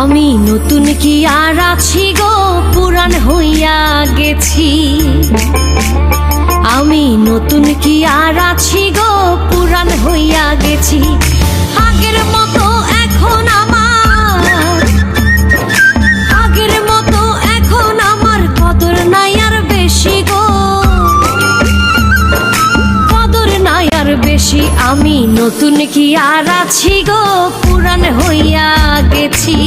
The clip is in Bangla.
আমি নতুন কি আর আছি গো, পুরান হইয়া গেছি। আমি নতুন কি আর আছি গো, পুরান হইয়া গেছি। আগের মতো এখন আমার, আগের মতো এখন আমার কদর নাই আর বেশি গো, কদর নাই আর বেশি। আমি নতুন কি আর আছি গো, পুরান হইয়া গেছি।